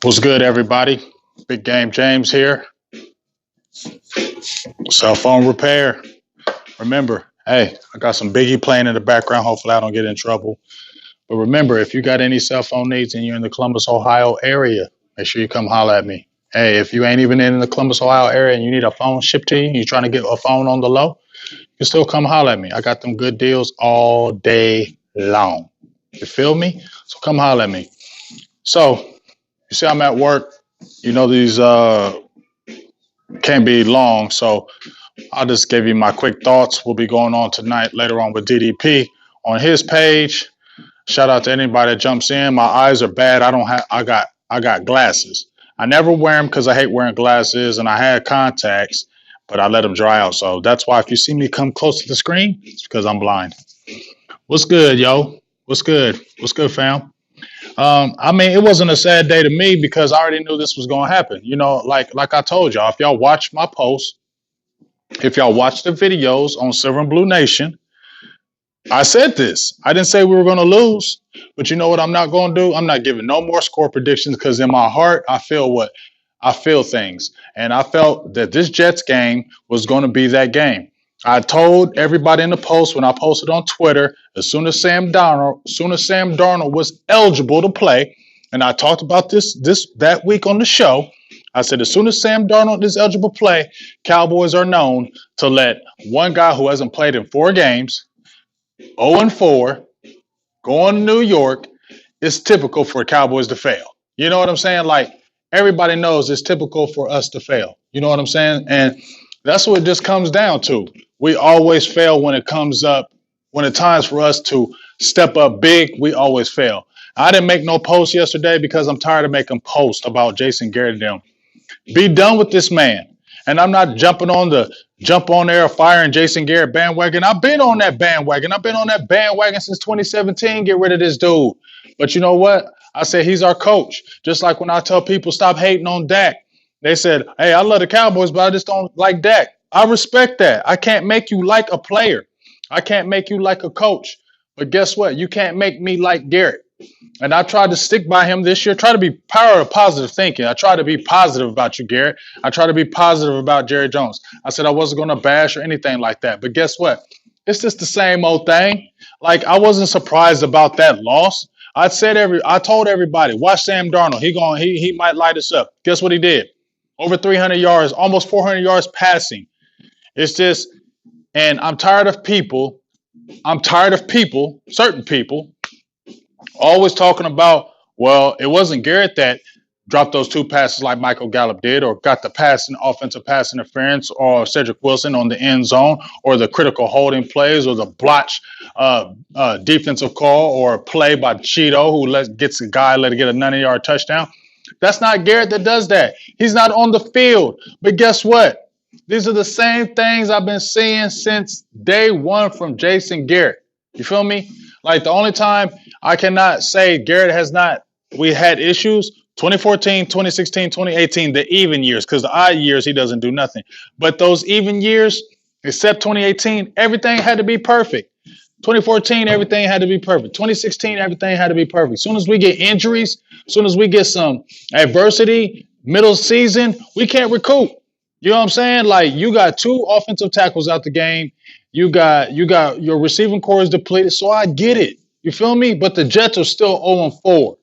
What's good, everybody? Big Game James here. Cell phone repair. Remember, hey, I got some Biggie playing in the background. Hopefully, I don't get in trouble. But remember, if you got any cell phone needs and you're in the Columbus, Ohio area, make sure you come holler at me. Hey, if you ain't even in the Columbus, Ohio area and you need a phone shipped to you, you're trying to get a phone on the low, you can still come holler at me. I got them good deals all day long. You feel me? So come holler at me. So, you see, I'm at work. You know, these can't be long. So, I'll just give you my quick thoughts. We'll be going on tonight, later on with DDP on his page. Shout out to anybody that jumps in. My eyes are bad. I got glasses. I never wear them because I hate wearing glasses, and I had contacts, but I let them dry out. So that's why if you see me come close to the screen, it's because I'm blind. What's good, yo? What's good? What's good, fam? I mean, it wasn't a sad day to me because I already knew this was going to happen. You know, like I told y'all, if y'all watch my posts, if y'all watch the videos on Silver and Blue Nation, I said this. I didn't say we were going to lose, but you know what I'm not going to do? I'm not giving no more score predictions because in my heart, I feel things. And I felt that this Jets game was going to be that game. I told everybody in the post when I posted on Twitter, as soon as Sam Darnold was eligible to play, and I talked about that week on the show, I said, as soon as Sam Darnold is eligible to play, Cowboys are known to let one guy who hasn't played in 4 games, 0-4, going to New York, it's typical for Cowboys to fail. You know what I'm saying? Like, everybody knows it's typical for us to fail. You know what I'm saying? And that's what it just comes down to. We always fail when it's times for us to step up big, we always fail. I didn't make no post yesterday because I'm tired of making posts about Jason Garrett and them. Be done with this man. And I'm not jumping on the jump on there firing Jason Garrett bandwagon. I've been on that bandwagon. I've been on that bandwagon since 2017. Get rid of this dude. But you know what? I said he's our coach. Just like when I tell people stop hating on Dak. They said, hey, I love the Cowboys, but I just don't like Dak. I respect that. I can't make you like a player. I can't make you like a coach. But guess what? You can't make me like Garrett. And I tried to stick by him this year. Try to be power of positive thinking. I try to be positive about you, Garrett. I try to be positive about Jerry Jones. I said I wasn't going to bash or anything like that. But guess what? It's just the same old thing. Like, I wasn't surprised about that loss. I told everybody, watch Sam Darnold. He might light us up. Guess what he did? Over 300 yards, almost 400 yards passing. It's just, and I'm tired of people, certain people, always talking about, well, it wasn't Garrett that dropped those 2 passes like Michael Gallup did, or got the offensive pass interference, or Cedric Wilson on the end zone, or the critical holding plays, or the blotch defensive call, or a play by Cheeto who gets a guy let it get a 90-yard touchdown. That's not Garrett that does that. He's not on the field. But guess what? These are the same things I've been seeing since day one from Jason Garrett. You feel me? Like, the only time I cannot say Garrett we had issues, 2014, 2016, 2018, the even years, because the odd years he doesn't do nothing. But those even years, except 2018, everything had to be perfect. 2014, everything had to be perfect. 2016, everything had to be perfect. As soon as we get injuries, as soon as we get some adversity, middle season, we can't recoup. You know what I'm saying? Like, you got 2 offensive tackles out the game. You got your receiving core is depleted. So I get it. You feel me? But the Jets are still 0-4.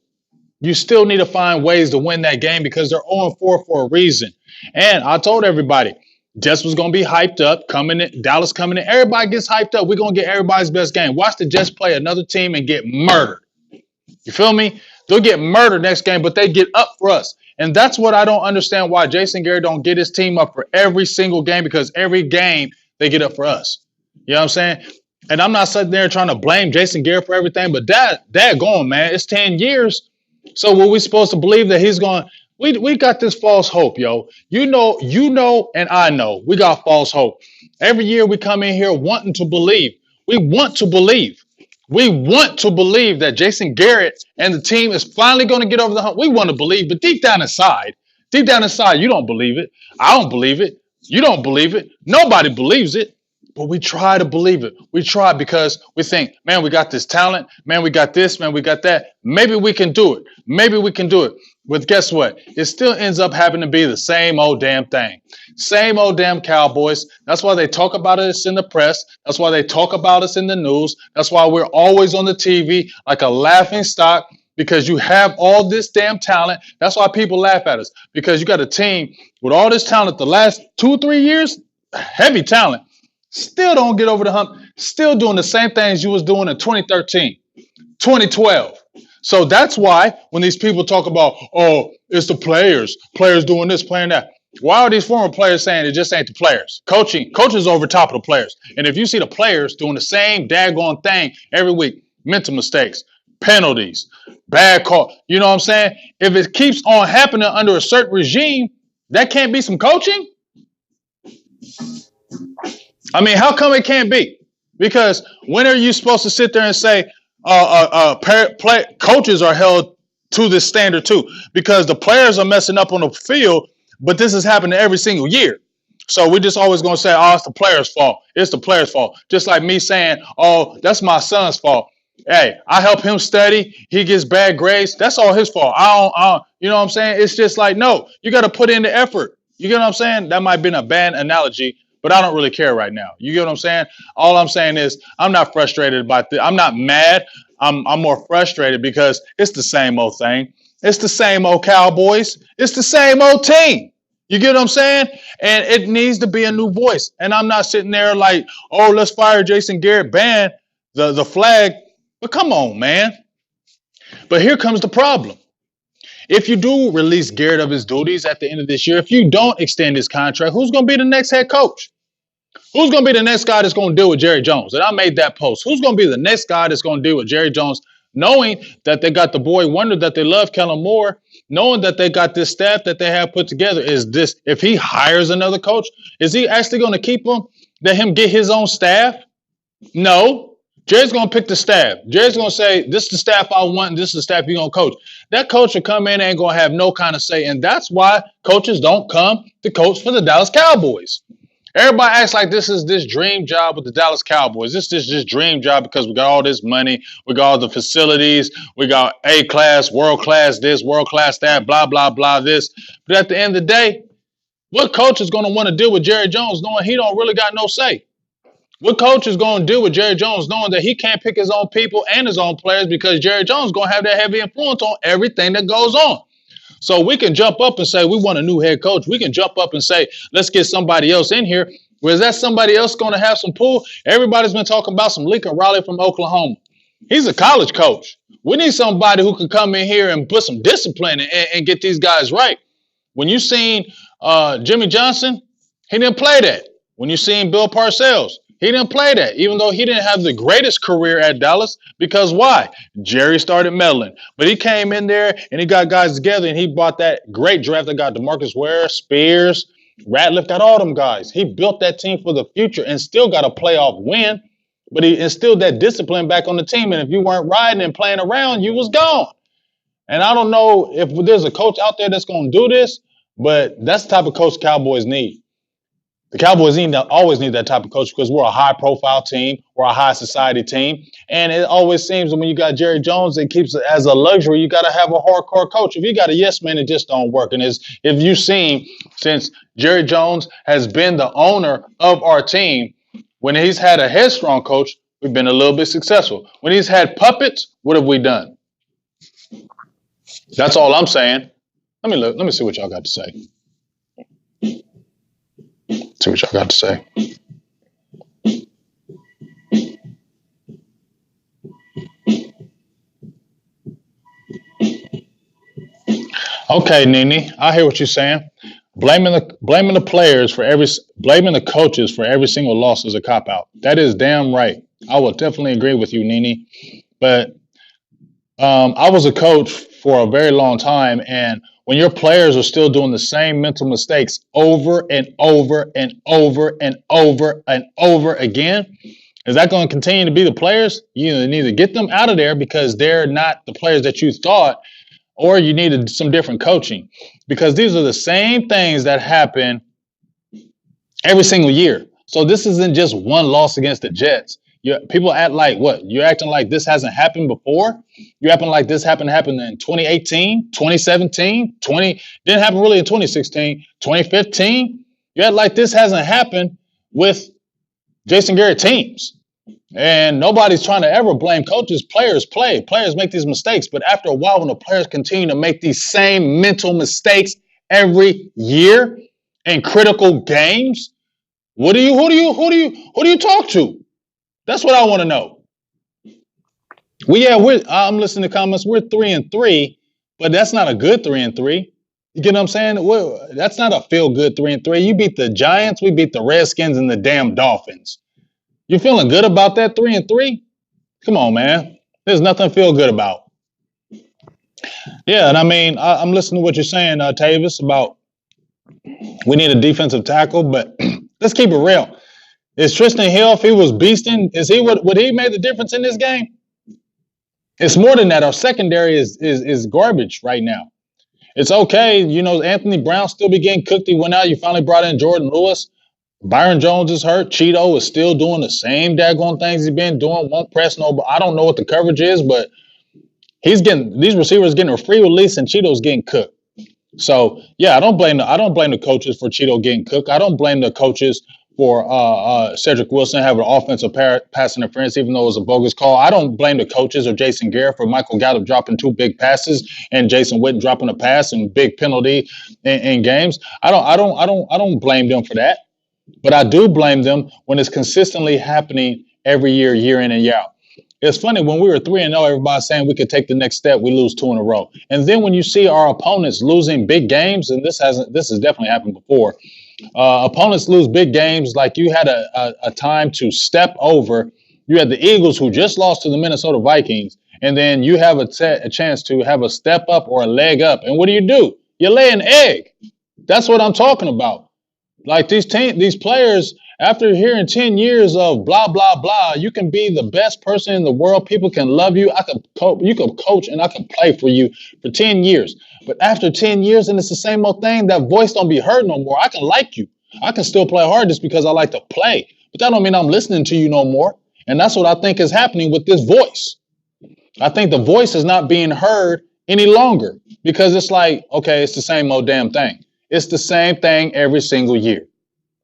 You still need to find ways to win that game because they're 0-4 for a reason. And I told everybody, Jets was going to be hyped up, coming in, Dallas coming in. Everybody gets hyped up. We're going to get everybody's best game. Watch the Jets play another team and get murdered. You feel me? They'll get murdered next game, but they get up for us. And that's what I don't understand, why Jason Garrett don't get his team up for every single game, because every game they get up for us. You know what I'm saying? And I'm not sitting there trying to blame Jason Garrett for everything, but that going, man. It's 10 years. So were we supposed to believe that he's going – we got this false hope, yo. You know, and I know we got false hope. Every year we come in here wanting to believe. We want to believe. We want to believe that Jason Garrett and the team is finally going to get over the hump. We want to believe, but deep down inside, you don't believe it. I don't believe it. You don't believe it. Nobody believes it. But we try to believe it. We try because we think, man, we got this talent. Man, we got this. Man, we got that. Maybe we can do it. Maybe we can do it. But guess what? It still ends up having to be the same old damn thing. Same old damn Cowboys. That's why they talk about us in the press. That's why they talk about us in the news. That's why we're always on the TV like a laughing stock because you have all this damn talent. That's why people laugh at us because you got a team with all this talent the last 2-3 years, heavy talent. Still don't get over the hump. Still doing the same things you was doing in 2013, 2012. So that's why when these people talk about, oh, it's the players doing this, playing that. Why are these former players saying it just ain't the players? Coaches over top of the players. And if you see the players doing the same daggone thing every week, mental mistakes, penalties, bad call, you know what I'm saying? If it keeps on happening under a certain regime, that can't be some coaching? I mean, how come it can't be? Because when are you supposed to sit there and say coaches are held to this standard too? Because the players are messing up on the field, but this is happening every single year. So we're just always going to say, oh, it's the players' fault. It's the players' fault. Just like me saying, oh, that's my son's fault. Hey, I help him study. He gets bad grades. That's all his fault. I don't, you know what I'm saying? It's just like, no, you got to put in the effort. You get what I'm saying? That might have been a bad analogy, but I don't really care right now. You get what I'm saying? All I'm saying is I'm not frustrated about this. I'm not mad. I'm more frustrated because it's the same old thing. It's the same old Cowboys. It's the same old team. You get what I'm saying? And it needs to be a new voice. And I'm not sitting there like, oh, let's fire Jason Garrett, ban the flag. But come on, man. But here comes the problem. If you do release Garrett of his duties at the end of this year, if you don't extend his contract, who's going to be the next head coach? Who's going to be the next guy that's going to deal with Jerry Jones? And I made that post. Who's going to be the next guy that's going to deal with Jerry Jones, knowing that they got the boy wonder, that they love Kellen Moore, knowing that they got this staff that they have put together? Is this, if he hires another coach, is he actually going to keep him, let him get his own staff? No. Jerry's going to pick the staff. Jerry's going to say, this is the staff I want, and this is the staff you're going to coach. That coach will come in and ain't going to have no kind of say, and that's why coaches don't come to coach for the Dallas Cowboys. Everybody acts like this is this dream job with the Dallas Cowboys. This is this dream job because we got all this money. We got all the facilities. We got A-class, world-class this, world-class that, blah, blah, blah, this. But at the end of the day, what coach is going to want to deal with Jerry Jones knowing he don't really got no say? What coach is going to deal with Jerry Jones knowing that he can't pick his own people and his own players because Jerry Jones is going to have that heavy influence on everything that goes on? So we can jump up and say we want a new head coach. We can jump up and say, let's get somebody else in here. Whereas that somebody else going to have some pull? Everybody's been talking about some Lincoln Riley from Oklahoma. He's a college coach. We need somebody who can come in here and put some discipline and get these guys right. When you seen Jimmy Johnson, he didn't play that. When you seen Bill Parcells, he didn't play that, even though he didn't have the greatest career at Dallas. Because why? Jerry started meddling. But he came in there and he got guys together and he bought that great draft that got DeMarcus Ware, Spears, Ratliff, got all them guys. He built that team for the future and still got a playoff win. But he instilled that discipline back on the team. And if you weren't riding and playing around, you was gone. And I don't know if there's a coach out there that's going to do this, but that's the type of coach Cowboys need. The Cowboys always need that type of coach because we're a high-profile team. We're a high-society team. And it always seems that when you got Jerry Jones, it keeps it as a luxury. You got to have a hardcore coach. If you got a yes man, it just don't work. And if you've seen, since Jerry Jones has been the owner of our team, when he's had a headstrong coach, we've been a little bit successful. When he's had puppets, what have we done? That's all I'm saying. Let me see what y'all got to say. See what y'all got to say. Okay, Nene, I hear what you're saying. Blaming the players for blaming the coaches for every single loss is a cop out. That is damn right. I will definitely agree with you, Nene. But I was a coach for a very long time, and when your players are still doing the same mental mistakes over and over and over and over and over again, is that going to continue to be the players? You need to get them out of there because they're not the players that you thought, or you needed some different coaching, because these are the same things that happen every single year. So this isn't just one loss against the Jets. People act like what? You're acting like this hasn't happened before? You're acting like this happened in 2018, 2017, 20 didn't happen really in 2016, 2015. You act like this hasn't happened with Jason Garrett teams. And nobody's trying to ever blame coaches. Players play. Players make these mistakes. But after a while, when the players continue to make these same mental mistakes every year in critical games, who do you talk to? That's what I want to know. I'm listening to comments. We're 3-3, but that's not a good 3-3. You get what I'm saying? That's not a feel good 3-3. You beat the Giants, we beat the Redskins, and the damn Dolphins. You feeling good about that 3-3? Come on, man. There's nothing to feel good about. Yeah, and I mean, I'm listening to what you're saying, Tavis, about we need a defensive tackle, but let's keep it real. Is Tristan Hill, if he was beasting, would he make the difference in this game? It's more than that. Our secondary is garbage right now. It's okay. Anthony Brown still be getting cooked. He went out. You finally brought in Jordan Lewis. Byron Jones is hurt. Cheeto is still doing the same daggone things he's been doing. Won't press no. I don't know what the coverage is, but these receivers getting a free release, and Cheeto's getting cooked. So yeah, I don't blame the coaches for Cheeto getting cooked. I don't blame the coaches for Cedric Wilson having an offensive pass interference, even though it was a bogus call. I don't blame the coaches or Jason Garrett for Michael Gallup dropping 2 big passes and Jason Witten dropping a pass and big penalty in games. I don't blame them for that, but I do blame them when it's consistently happening every year, year in and year out. It's funny, when we were 3-0, everybody's saying we could take the next step. We lose 2 in a row. And then when you see our opponents losing big games, and this has definitely happened before, opponents lose big games like you had a time to step over. You had the Eagles who just lost to the Minnesota Vikings, and then you have a chance to have a step up or a leg up. And what do? You lay an egg. That's what I'm talking about. Like these players, after hearing 10 years of blah, blah, blah, you can be the best person in the world. People can love you. You can coach and I can play for you for 10 years. But after 10 years and it's the same old thing, that voice don't be heard no more. I can like you. I can still play hard just because I like to play. But that don't mean I'm listening to you no more. And that's what I think is happening with this voice. I think the voice is not being heard any longer because it's like, okay, it's the same old damn thing. It's the same thing every single year.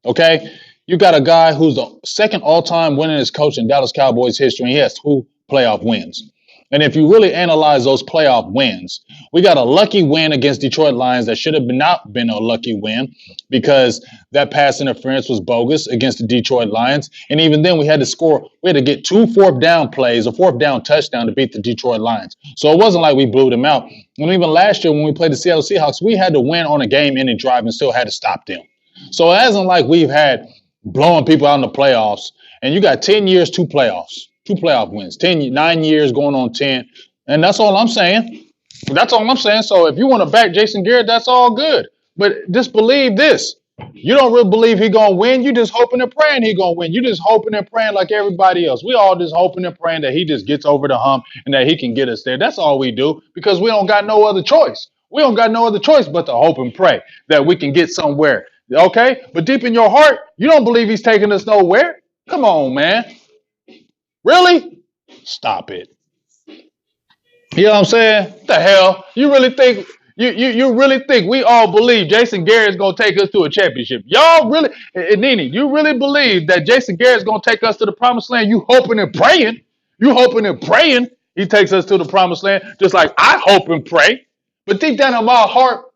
Okay? You got a guy who's the second all-time winningest coach in Dallas Cowboys history, and he has 2 playoff wins. And if you really analyze those playoff wins, we got a lucky win against Detroit Lions that should have not been a lucky win because that pass interference was bogus against the Detroit Lions. And even then, we had to get 2 fourth-down plays, a fourth-down touchdown to beat the Detroit Lions. So it wasn't like we blew them out. And even last year when we played the Seattle Seahawks, we had to win on a game-ending drive and still had to stop them. So it isn't like we've had blowing people out in the playoffs. And you got 10 years, 2 playoff wins, 9 years going on 10. And that's all I'm saying. So if you want to back Jason Garrett, that's all good. But just believe this. You don't really believe he's going to win. You just hoping and praying he's going to win. You just hoping and praying like everybody else. We all just hoping and praying that he just gets over the hump and that he can get us there. That's all we do because we don't got no other choice. We don't got no other choice but to hope and pray that we can get somewhere. Okay? But deep in your heart, you don't believe he's taking us nowhere. Come on, man. Really? Stop it. You know what I'm saying? What the hell? You really think you really think we all believe Jason Garrett's gonna take us to a championship? Y'all really, Nene, you really believe that Jason Garrett's gonna take us to the promised land? You hoping and praying. You hoping and praying he takes us to the promised land, just like I hope and pray. But deep down in my heart,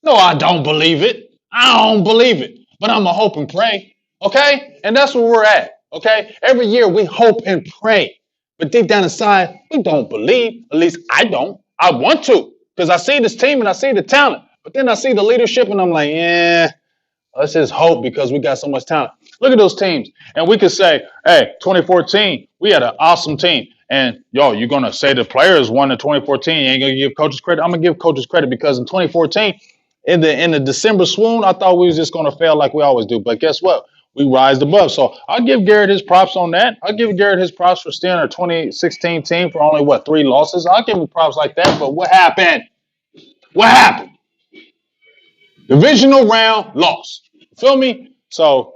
no, I don't believe it. I don't believe it. But I'm a hope and pray. Okay? And that's where we're at. Okay? Every year we hope and pray. But deep down inside, we don't believe. At least I don't. I want to. Because I see this team and I see the talent. But then I see the leadership and I'm like, let's just hope because we got so much talent. Look at those teams. And we could say, hey, 2014, we had an awesome team. And, you're going to say the players won in 2014. You ain't going to give coaches credit. I'm going to give coaches credit because in 2014, in the December swoon, I thought we was just going to fail like we always do. But guess what? We rised above. So I'll give Garrett his props on that. I'll give Garrett his props for steering our 2016 team for only, 3 losses. I'll give him props like that. But what happened? What happened? Divisional round loss. Feel me? So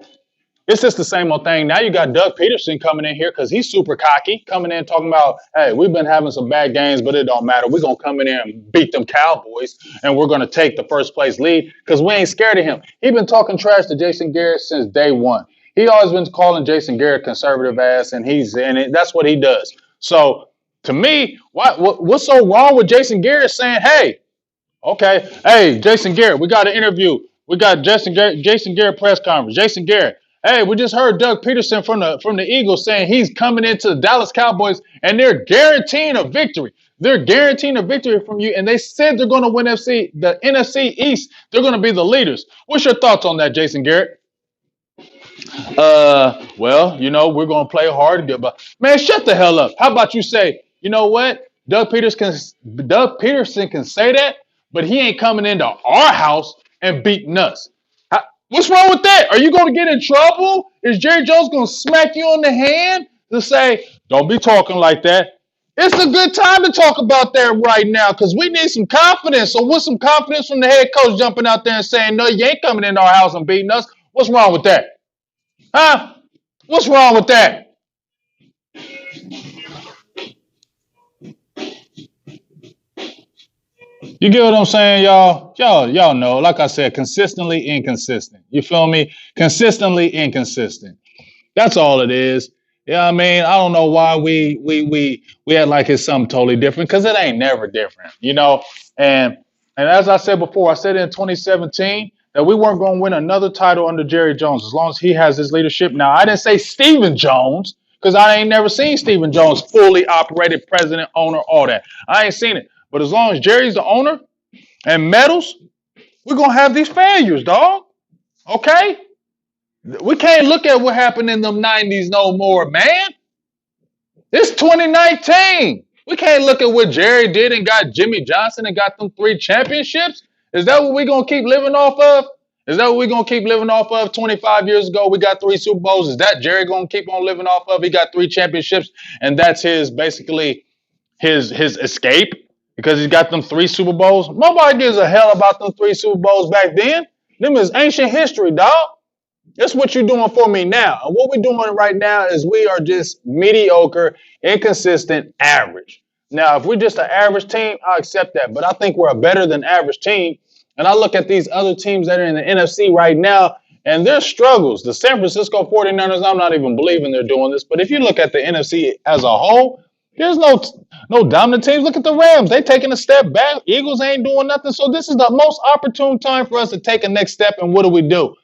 It's just the same old thing. Now you got Doug Peterson coming in here because he's super cocky, coming in talking about, hey, we've been having some bad games, but it don't matter. We're going to come in there and beat them Cowboys, and we're going to take the first place lead because we ain't scared of him. He been talking trash to Jason Garrett since day one. He always been calling Jason Garrett conservative ass, and that's what he does. So to me, what's so wrong with Jason Garrett saying, hey, okay, hey, Jason Garrett, we got an interview. We got Jason Garrett press conference. Jason Garrett, hey, we just heard Doug Peterson from the Eagles saying he's coming into the Dallas Cowboys and they're guaranteeing a victory. They're guaranteeing a victory from you, and they said they're going to win the NFC East. They're going to be the leaders. What's your thoughts on that, Jason Garrett? Well, we're gonna play hard, but man, shut the hell up. How about you say, you know what? Doug Peterson can say that, but he ain't coming into our house and beating us. What's wrong with that? Are you gonna get in trouble? Is Jerry Jones gonna smack you on the hand to say, don't be talking like that? It's a good time to talk about that right now because we need some confidence. So what's some confidence from the head coach jumping out there and saying, no, you ain't coming into our house and beating us? What's wrong with that? Huh? What's wrong with that? You get what I'm saying, y'all? Y'all know, like I said, consistently inconsistent. You feel me? Consistently inconsistent. That's all it is. Yeah, I mean, I don't know why we act like it's something totally different because it ain't never different. And as I said before, I said in 2017 that we weren't going to win another title under Jerry Jones as long as he has his leadership. Now, I didn't say Stephen Jones because I ain't never seen Stephen Jones fully operated president, owner, all that. I ain't seen it. But as long as Jerry's the owner and medals, we're going to have these failures, dog. Okay? We can't look at what happened in them 90s no more, man. It's 2019. We can't look at what Jerry did and got Jimmy Johnson and got them 3 championships. Is that what we're going to keep living off of? Is that what we're going to keep living off of? 25 years ago, we got 3 Super Bowls. Is that Jerry going to keep on living off of? He got 3 championships, and that's basically his escape because he's got them 3 Super Bowls. Nobody gives a hell about them 3 Super Bowls back then. Them is ancient history, dog. That's what you're doing for me now. And what we're doing right now is we are just mediocre, inconsistent, average. Now, if we're just an average team, I accept that. But I think we're a better than average team. And I look at these other teams that are in the NFC right now, and their struggles. The San Francisco 49ers, I'm not even believing they're doing this. But if you look at the NFC as a whole, there's no dominant teams. Look at the Rams. They taking a step back. Eagles ain't doing nothing. So this is the most opportune time for us to take a next step. And what do?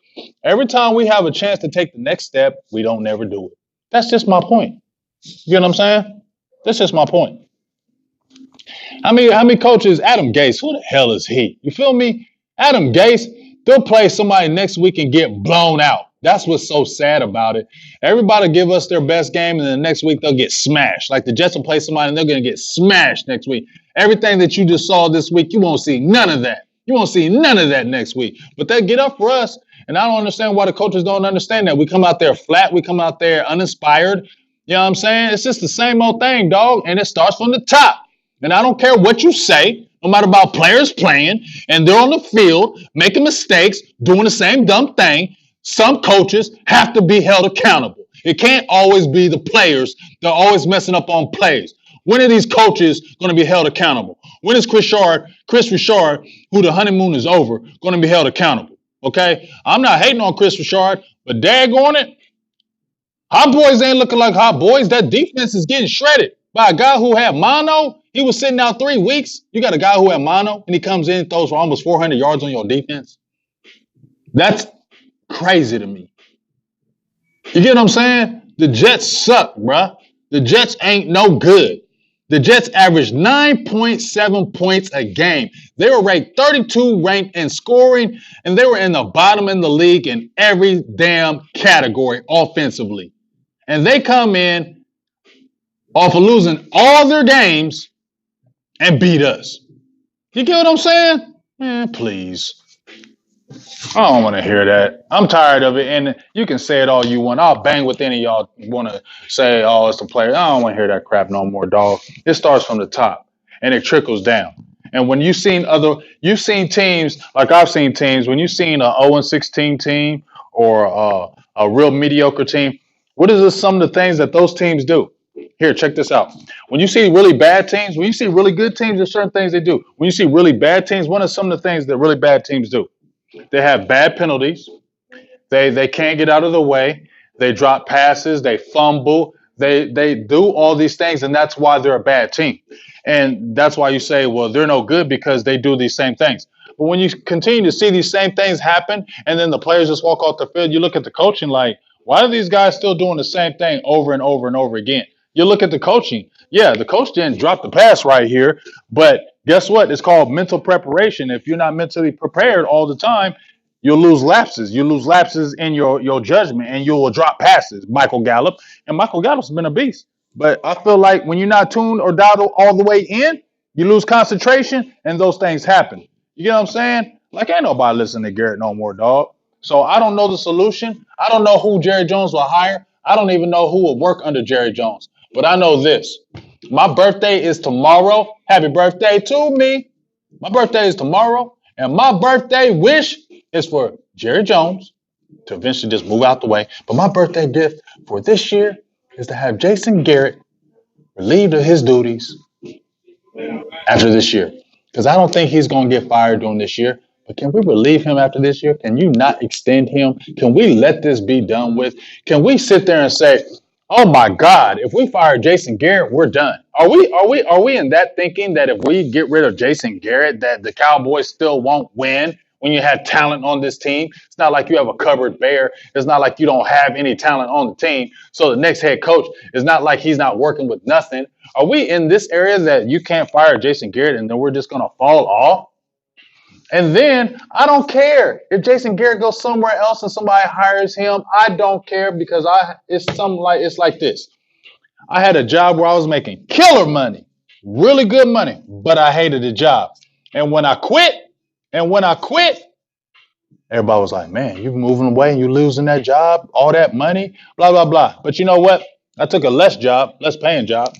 Every time we have a chance to take the next step, we don't never do it. That's just my point. You know what I'm saying? That's just my point. How many coaches? Adam Gase, who the hell is he? You feel me? Adam Gase, they'll play somebody next week and get blown out. That's what's so sad about it. Everybody give us their best game, and then the next week they'll get smashed. Like the Jets will play somebody, and they're going to get smashed next week. Everything that you just saw this week, you won't see none of that. You won't see none of that next week. But they get up for us. And I don't understand why the coaches don't understand that. We come out there flat. We come out there uninspired. You know what I'm saying? It's just the same old thing, dog. And it starts from the top. And I don't care what you say, no matter about players playing, and they're on the field making mistakes, doing the same dumb thing. Some coaches have to be held accountable. It can't always be the players. They're always messing up on plays. When are these coaches going to be held accountable? When is Chris Richard, who the honeymoon is over, going to be held accountable? Okay, I'm not hating on Chris Richard, but daggone it, hot boys ain't looking like hot boys. That defense is getting shredded by a guy who had mono. He was sitting out 3 weeks. You got a guy who had mono, and he comes in and throws for almost 400 yards on your defense. That's crazy to me. You get what I'm saying? The Jets suck, bruh. The Jets ain't no good. The Jets averaged 9.7 points a game. They were ranked 32 ranked in scoring, and they were in the bottom in the league in every damn category offensively. And they come in off of losing all their games and beat us. You get what I'm saying? Man, please. I don't want to hear that. I'm tired of it, and you can say it all you want. I'll bang with any of y'all want to say, oh, it's the player. I don't want to hear that crap no more, dog. It starts from the top, and it trickles down. And when you've seen teams, like I've seen teams, when you've seen an 0-16 team or a real mediocre team, what is this, some of the things that those teams do? Here, check this out. When you see really bad teams, when you see really good teams, there's certain things they do. When you see really bad teams, what are some of the things that really bad teams do? They have bad penalties. They can't get out of the way. They drop passes. They fumble. They do all these things, and that's why they're a bad team. And that's why you say, well, they're no good because they do these same things. But when you continue to see these same things happen, and then the players just walk off the field, you look at the coaching like, why are these guys still doing the same thing over and over and over again? You look at the coaching. Yeah, the coach didn't drop the pass right here, but guess what? It's called mental preparation. If you're not mentally prepared all the time, you'll lose lapses. You lose lapses in your judgment, and you will drop passes. Michael Gallup, and Michael Gallup's been a beast. But I feel like when you're not tuned or dialed all the way in, you lose concentration, and those things happen. You get what I'm saying? Like, ain't nobody listening to Garrett no more, dog. So I don't know the solution. I don't know who Jerry Jones will hire. I don't even know who will work under Jerry Jones. But I know this. My birthday is tomorrow. Happy birthday to me. My birthday is tomorrow. And my birthday wish is for Jerry Jones to eventually just move out the way. But my birthday gift for this year is to have Jason Garrett relieved of his duties after this year. Because I don't think he's going to get fired during this year. But can we relieve him after this year? Can you not extend him? Can we let this be done with? Can we sit there and say, oh my God, if we fire Jason Garrett, we're done? Are we in that thinking that if we get rid of Jason Garrett, that the Cowboys still won't win when you have talent on this team? It's not like you have a cupboard bare. It's not like you don't have any talent on the team. So the next head coach is not like he's not working with nothing. Are we in this area that you can't fire Jason Garrett and then we're just going to fall off? And then I don't care if Jason Garrett goes somewhere else and somebody hires him. I don't care because it's like this. I had a job where I was making killer money, really good money, but I hated the job. And when I quit, everybody was like, man, you're moving away and you're losing that job, all that money, blah, blah, blah. But you know what? I took a less paying job,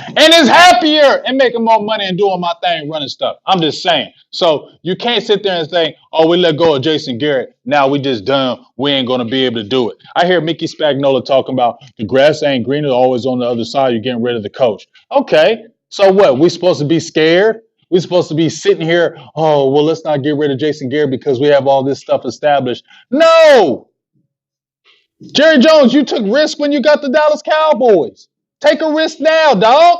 and is happier and making more money and doing my thing, running stuff. I'm just saying. So you can't sit there and say, oh, we let go of Jason Garrett. Now we just done. We ain't going to be able to do it. I hear Mickey Spagnola talking about the grass ain't greener, always on the other side. You're getting rid of the coach. Okay. So what? We supposed to be scared? We're supposed to be sitting here, oh, well, let's not get rid of Jason Garrett because we have all this stuff established. No. Jerry Jones, you took risk when you got the Dallas Cowboys. Take a risk now, dog.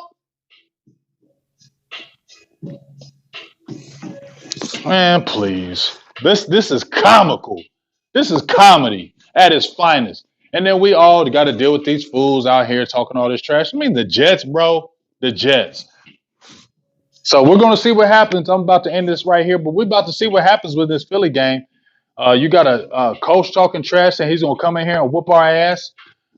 Man, please. This is comical. This is comedy at its finest. And then we all got to deal with these fools out here talking all this trash. I mean, the Jets, bro. The Jets. So we're going to see what happens. I'm about to end this right here, but we're about to see what happens with this Philly game. You got a coach talking trash, and he's going to come in here and whoop our ass.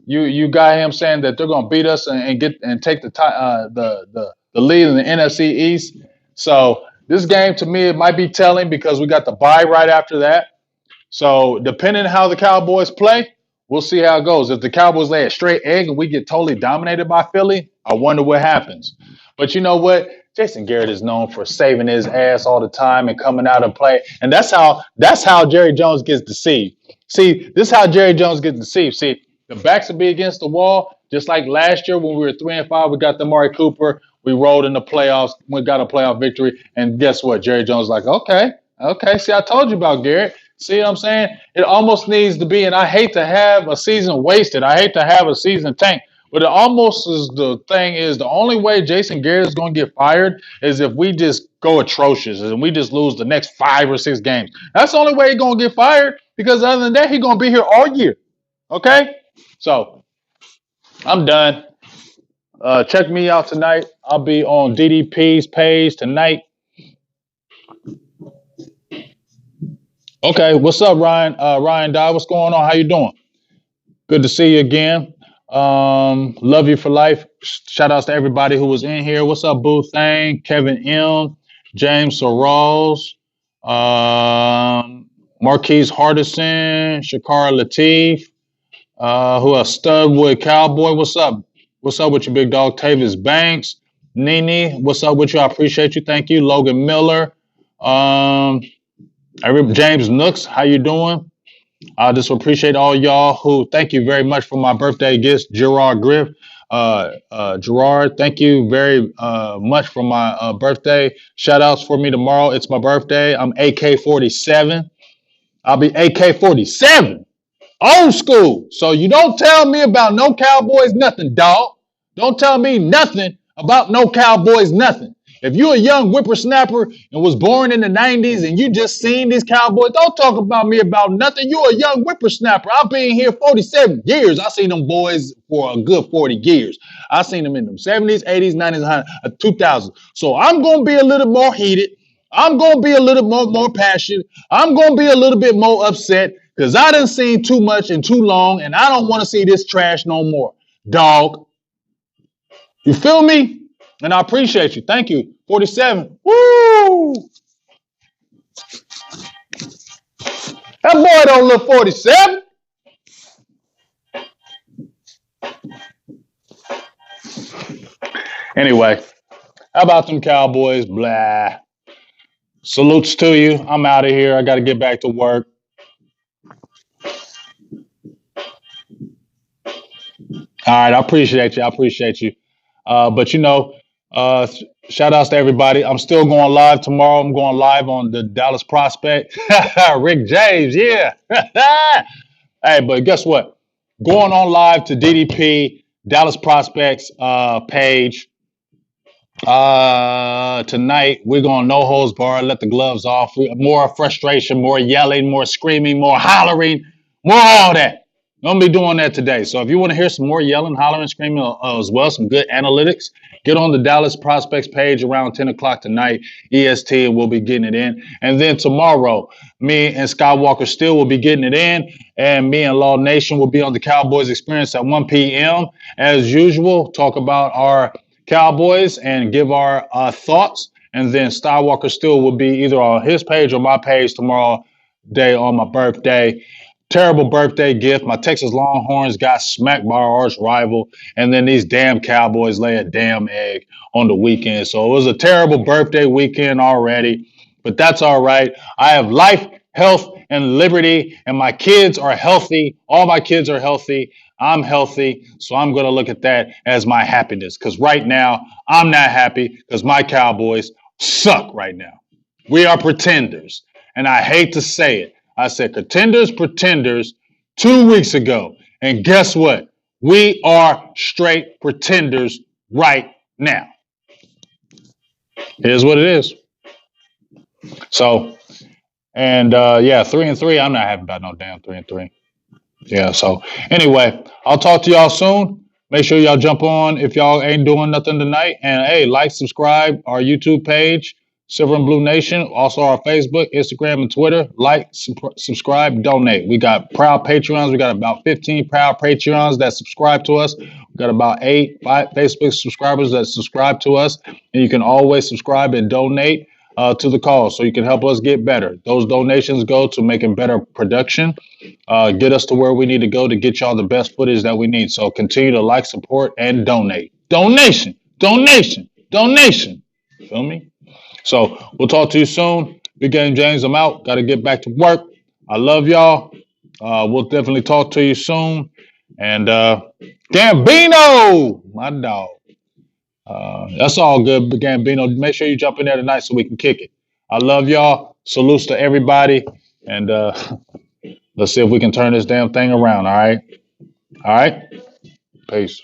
You got him saying that they're going to beat us and take the lead in the NFC East. So this game, to me, it might be telling because we got the bye right after that. So depending on how the Cowboys play, we'll see how it goes. If the Cowboys lay a straight egg and we get totally dominated by Philly, I wonder what happens. But you know what? Jason Garrett is known for saving his ass all the time and coming out and play. And that's how Jerry Jones gets deceived. See, this is how Jerry Jones gets deceived. See, the backs will be against the wall, just like last year when we were 3-5, we got the Amari Cooper. We rolled in the playoffs. We got a playoff victory. And guess what? Jerry Jones is like, okay. See, I told you about Garrett. See what I'm saying? It almost needs to be, and I hate to have a season wasted. I hate to have a season tanked. But it almost is the thing is the only way Jason Garrett is going to get fired is if we just go atrocious and we just lose the next 5 or 6 games. That's the only way he's going to get fired because other than that, he's going to be here all year. Okay? So I'm done. Check me out tonight. I'll be on DDP's page tonight. Okay, what's up, Ryan? Ryan Dye, what's going on? How you doing? Good to see you again. Love you for life. Shout outs to everybody who was in here. What's up, Boo Thang, Kevin M, James Sorrells, Marquise Hardison, Shakara Latif, who else? Studwood Cowboy. What's up? What's up with you, big dog? Tavis Banks, Nene. What's up with you? I appreciate you. Thank you, Logan Miller. James Nooks. How you doing? I just appreciate all y'all who thank you very much for my birthday gifts, Gerard Griff. Gerard, thank you very much for my birthday. Shout outs for me tomorrow. It's my birthday. I'm AK 47. I'll be AK 47. Old school. So you don't tell me about no Cowboys nothing, dog. Don't tell me nothing about no Cowboys nothing. If you're a young whippersnapper and was born in the 90s and you just seen these Cowboys, don't talk about me about nothing. You're a young whippersnapper. I've been here 47 years. I seen them boys for a good 40 years. I seen them in them 70s, 80s, 90s, 2000s. So I'm going to be a little more heated. I'm gonna be a little more passionate. I'm gonna be a little bit more upset because I done seen too much and too long, and I don't want to see this trash no more. Dog, you feel me? And I appreciate you. Thank you. 47. Woo! That boy don't look 47. Anyway, how about them Cowboys? Blah. Salutes to you. I'm out of here. I got to get back to work. All right, I appreciate you. I appreciate you. But you know, uh, shout outs to everybody. I'm still going live tomorrow. I'm going live on the Dallas Prospect. Rick James, yeah. Hey, but guess what? Going on live to DDP Dallas Prospects page tonight. We're going no holds bar. Let the gloves off. More frustration, more yelling, more screaming, more hollering, more all that. I'm gonna be doing that today. So if you want to hear some more yelling, hollering, screaming, as well, some good analytics, get on the Dallas Prospects page around 10 o'clock tonight, EST, and we'll be getting it in. And then tomorrow, me and Skywalker Still will be getting it in, and me and Law Nation will be on the Cowboys Experience at 1 p.m. As usual, talk about our Cowboys and give our thoughts. And then Skywalker Still will be either on his page or my page tomorrow day on my birthday. Terrible birthday gift. My Texas Longhorns got smacked by our arch rival, and then these damn Cowboys lay a damn egg on the weekend. So it was a terrible birthday weekend already, but that's all right. I have life, health, and liberty, and my kids are healthy. All my kids are healthy. I'm healthy, so I'm going to look at that as my happiness because right now I'm not happy because my Cowboys suck right now. We are pretenders, and I hate to say it. I said contenders, pretenders 2 weeks ago. And guess what? We are straight pretenders right now. Here's what it is. So, and yeah, 3-3. I'm not happy about no damn 3-3. Yeah, so anyway, I'll talk to y'all soon. Make sure y'all jump on if y'all ain't doing nothing tonight. And hey, like, subscribe our YouTube page, Silver and Blue Nation. Also our Facebook, Instagram, and Twitter. Like, subscribe, donate. We got proud Patreons. We got about 15 proud Patreons that subscribe to us. We got about 5 Facebook subscribers that subscribe to us. And you can always subscribe and donate to the cause so you can help us get better. Those donations go to making better production, get us to where we need to go to get y'all the best footage that we need. So continue to like, support, and donate. Donation, donation, donation. Feel me? So we'll talk to you soon. Big Game James, I'm out. Got to get back to work. I love y'all. We'll definitely talk to you soon. And Gambino, my dog. That's all good, Gambino. Make sure you jump in there tonight so we can kick it. I love y'all. Salutes to everybody. And let's see if we can turn this damn thing around. All right. All right. Peace.